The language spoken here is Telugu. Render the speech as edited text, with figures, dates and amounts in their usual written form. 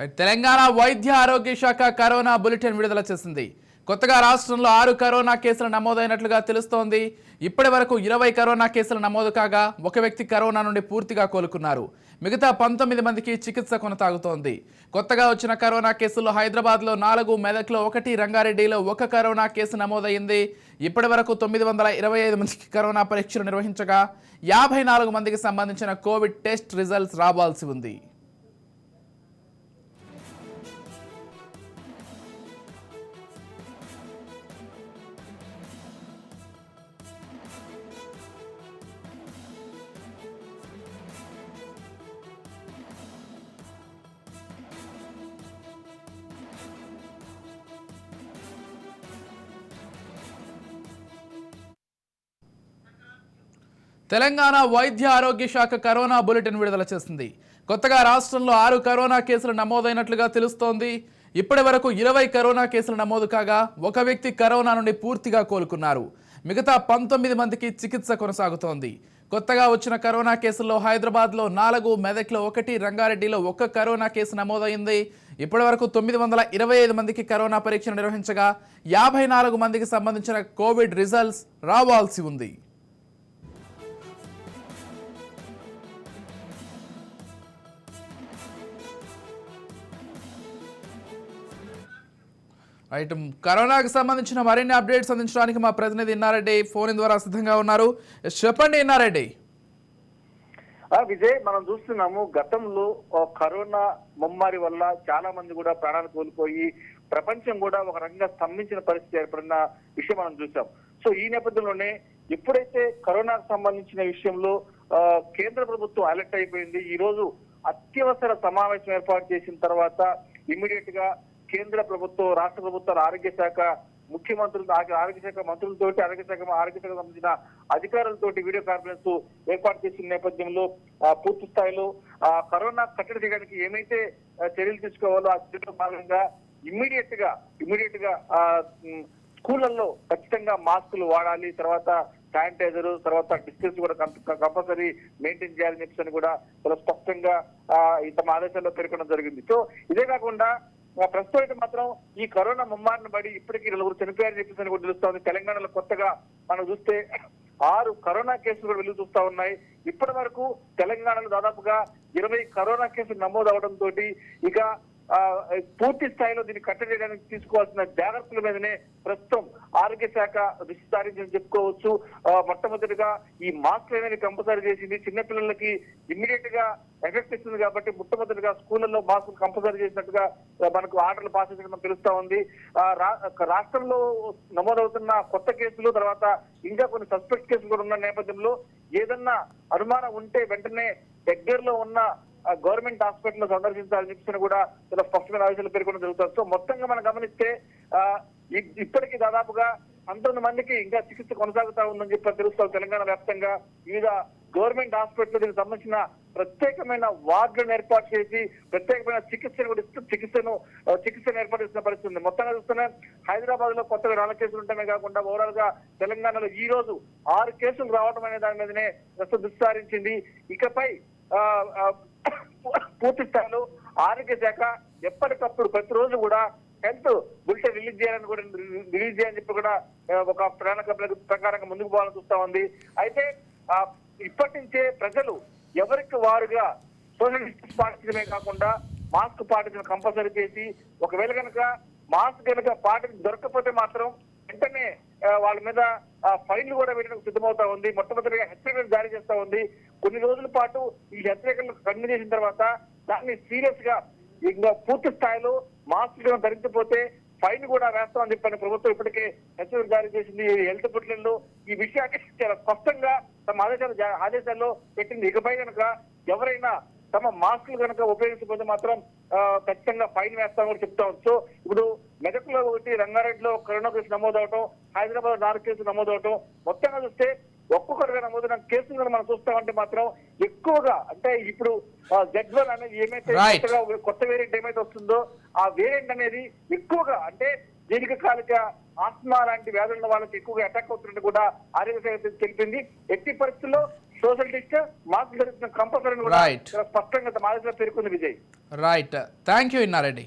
తెలంగాణ వైద్య ఆరోగ్య శాఖ కరోనా బులెటిన్ విడుదల చేసింది. కొత్తగా రాష్ట్రంలో 6 కరోనా కేసులు నమోదైనట్లుగా తెలుస్తోంది. ఇప్పటి వరకు 20 కరోనా కేసులు నమోదు కాగా ఒక వ్యక్తి కరోనా నుండి పూర్తిగా కోలుకున్నారు. మిగతా 19 మందికి చికిత్స కొనసాగుతోంది. కొత్తగా వచ్చిన కరోనా కేసుల్లో హైదరాబాద్లో 4, మెదక్లో 1, రంగారెడ్డిలో 1 కరోనా కేసు నమోదైంది. ఇప్పటి వరకు 925 మందికి కరోనా పరీక్షలు నిర్వహించగా 54 మందికి సంబంధించిన కోవిడ్ టెస్ట్ రిజల్ట్స్ రావాల్సి ఉంది. తెలంగాణ వైద్య ఆరోగ్య శాఖ కరోనా బులెటిన్ విడుదల చేసింది. కొత్తగా రాష్ట్రంలో 6 కరోనా కేసులు నమోదైనట్లుగా తెలుస్తోంది. ఇప్పటి వరకు 20 కరోనా కేసులు నమోదు కాగా ఒక వ్యక్తి కరోనా నుండి పూర్తిగా కోలుకున్నారు. మిగతా 19 మందికి చికిత్స కొనసాగుతోంది. కొత్తగా వచ్చిన కరోనా కేసుల్లో హైదరాబాద్లో 4, మెదక్లో 1, రంగారెడ్డిలో 1 కరోనా కేసు నమోదైంది. ఇప్పటి వరకు 925 మందికి కరోనా పరీక్షలు నిర్వహించగా 54 మందికి సంబంధించిన కోవిడ్ రిజల్ట్స్ రావాల్సి ఉంది. రైట్, కరోనాకు సంబంధించిన మరిన్ని అప్డేట్స్ అందించడానికి మా ప్రతినిధి ఇన్నారెడ్డి ఫోన్ ద్వారా సిద్ధంగా ఉన్నారు. చెప్పండి ఇన్నారెడ్డి. విజయ్, మనం చూస్తున్నాము గతంలో కరోనా ముమ్మారి వల్ల చాలా మంది కూడా ప్రాణాలు కోల్పోయి ప్రపంచం కూడా ఒక రకంగా స్తంభించిన పరిస్థితి ఏర్పడిన విషయం మనం చూసాం. సో ఈ నేపథ్యంలోనే ఎప్పుడైతే కరోనాకు సంబంధించిన విషయంలో కేంద్ర ప్రభుత్వం అలర్ట్ అయిపోయింది, ఈ రోజు అత్యవసర సమావేశం ఏర్పాటు చేసిన తర్వాత ఇమ్మీడియట్ గా కేంద్ర ప్రభుత్వం, రాష్ట్ర ప్రభుత్వాల ఆరోగ్య శాఖ ముఖ్యమంత్రులు, ఆరోగ్య శాఖ మంత్రులతోటి, ఆరోగ్య శాఖ సంబంధించిన అధికారులతోటి వీడియో కాన్ఫరెన్స్ ఏర్పాటు చేసిన నేపథ్యంలో పూర్తి స్థాయిలో కరోనా కట్టడి చేయడానికి ఏమైతే చర్యలు తీసుకోవాలో ఆ చర్యలో భాగంగా ఇమ్మీడియట్ గా స్కూళ్లలో ఖచ్చితంగా మాస్కులు వాడాలి, తర్వాత శానిటైజర్, తర్వాత డిస్టెన్స్ కూడా కంపల్సరీ మెయింటైన్ చేయాలని చెప్పేసి కూడా చాలా స్పష్టంగా తమ ఆదేశాల్లో పేర్కొనడం జరిగింది. సో ఇదే కాకుండా ప్రస్తుతం అయితే మాత్రం ఈ కరోనా ముమ్మారిని బడి ఇప్పటికీ 2 చనిపోయారని చెప్పేసి కూడా తెలుస్తోంది. తెలంగాణలో కొత్తగా మనం చూస్తే 6 కరోనా కేసులు కూడా వెలుగు చూస్తా ఉన్నాయి. ఇప్పటి వరకు తెలంగాణలో దాదాపుగా 20 కరోనా కేసులు నమోదు అవడంతో ఇక పూర్తి స్థాయిలో దీన్ని కట్టడి చేయడానికి తీసుకోవాల్సిన జాగ్రత్తల మీదనే ప్రస్తుతం ఆరోగ్య శాఖ దృష్టి సారించని చెప్పుకోవచ్చు. మొట్టమొదటిగా ఈ మాస్క్ అనేది కంపల్సరీ చేసింది. చిన్నపిల్లలకి ఇమ్మీడియట్ గా ఎఫెక్ట్ ఇస్తుంది కాబట్టి మొట్టమొదటిగా స్కూళ్లలో మాస్క్ కంపల్సరీ చేసినట్టుగా మనకు ఆర్డర్లు పాస్ చేసినట్టు తెలుస్తా ఉంది. రాష్ట్రంలో నమోదవుతున్న కొత్త కేసులు, తర్వాత ఇంకా కొన్ని సస్పెక్ట్ కేసులు కూడా ఉన్న నేపథ్యంలో ఏదన్నా అనుమానం ఉంటే వెంటనే దగ్గరలో ఉన్న గవర్నమెంట్ హాస్పిటల్ సందర్శించాలని చెప్పి కూడా చాలా స్పష్టమైన ఆదేశాలు పేర్కొనడం జరుగుతుంది. సో మొత్తంగా మనం గమనిస్తే ఇప్పటికీ దాదాపుగా 19 మందికి ఇంకా చికిత్స కొనసాగుతా ఉందని చెప్పి తెలుస్తాం. తెలంగాణ వ్యాప్తంగా వివిధ గవర్నమెంట్ హాస్పిటల్ దీనికి సంబంధించిన ప్రత్యేకమైన వార్డులను ఏర్పాటు చేసి ప్రత్యేకమైన చికిత్సను కూడా ఇస్తూ చికిత్సను ఏర్పాటు చేసిన పరిస్థితి ఉంది. మొత్తంగా చూస్తున్నా హైదరాబాద్ లో కొత్తగా 4 కేసులు ఉండటమే కాకుండా ఓవరాల్ గా తెలంగాణలో ఈ రోజు 6 కేసులు రావడం అనే దాని మీదనే ప్రస్తుతం దృష్టి సారించింది. ఇకపై పూర్తి స్థాయిలో ఆరోగ్య శాఖ ఎప్పటికప్పుడు ప్రతిరోజు కూడా హెల్త్ బులెటిన్ రిలీజ్ చేయాలని చెప్పి కూడా ఒక ప్రణాళిక ప్రకారంగా ముందుకు పోవాలని చూస్తా ఉంది. అయితే ఇప్పటి నుంచే ప్రజలు ఎవరికి వారుగా సోషల్ డిస్టెన్స్ పాటించడమే కాకుండా మాస్క్ పాటించడం కంపల్సరీ చేసి, ఒకవేళ కనుక మాస్క్ కనుక దొరకకపోతే మాత్రం వెంటనే వాళ్ళ మీద ఫైన్లు కూడా వేయడానికి సిద్ధమవుతా ఉంది. మొట్టమొదటిగా హెచ్చరికలు జారీ చేస్తా ఉంది. కొన్ని రోజుల పాటు ఈ హెచ్చరికలు కంటిన్యూ చేసిన తర్వాత దాన్ని సీరియస్ గా ఇంకా పూర్తి స్థాయిలో మాస్క్ ధరించకపోతే ఫైన్ కూడా వేస్తామని చెప్పని ప్రభుత్వం ఇప్పటికే హెచ్చరికలు జారీ చేసింది. హెల్త్ బులెటిన్లో ఈ విషయాన్ని చాలా స్పష్టంగా తమ ఆదేశాల్లో పెట్టింది. ఇకపై కనుక ఎవరైనా తమ మాస్కులు కనుక ఉపయోగించకపోతే మాత్రం ఖచ్చితంగా ఫైన్ వేస్తామని కూడా చెప్తా ఉంది. సో ఇప్పుడు మెదక్లో 1, రంగారెడ్డిలో కరోనా కేసు నమోదవటం, హైదరాబాద్ 4 కేసులు నమోదవటం, మొత్తంగా చూస్తే ఒక్కొక్కటిగా నమోదైన కేసులు మనం చూస్తామంటే మాత్రం ఎక్కువగా అంటే ఇప్పుడు Z1 అనేది ఏమైతే కొత్త వేరియంట్ ఏమైతే వస్తుందో ఆ వేరియంట్ అనేది ఎక్కువగా అంటే దీర్ఘకాలిక ఆస్మా లాంటి వ్యాధులున్న వాళ్ళకి ఎక్కువగా అటాక్ అవుతున్నట్టు కూడా ఆరోగ్య శాఖ తెలిపింది. ఎట్టి పరిస్థితుల్లో సోషల్ డిస్టెన్స్, మాస్క్ ధరించడం కంపల్సరీ కూడా Right. చాలా స్పష్టంగా మా దగ్గర పేర్కొంది Vijay. Right, thank you Inna Reddy.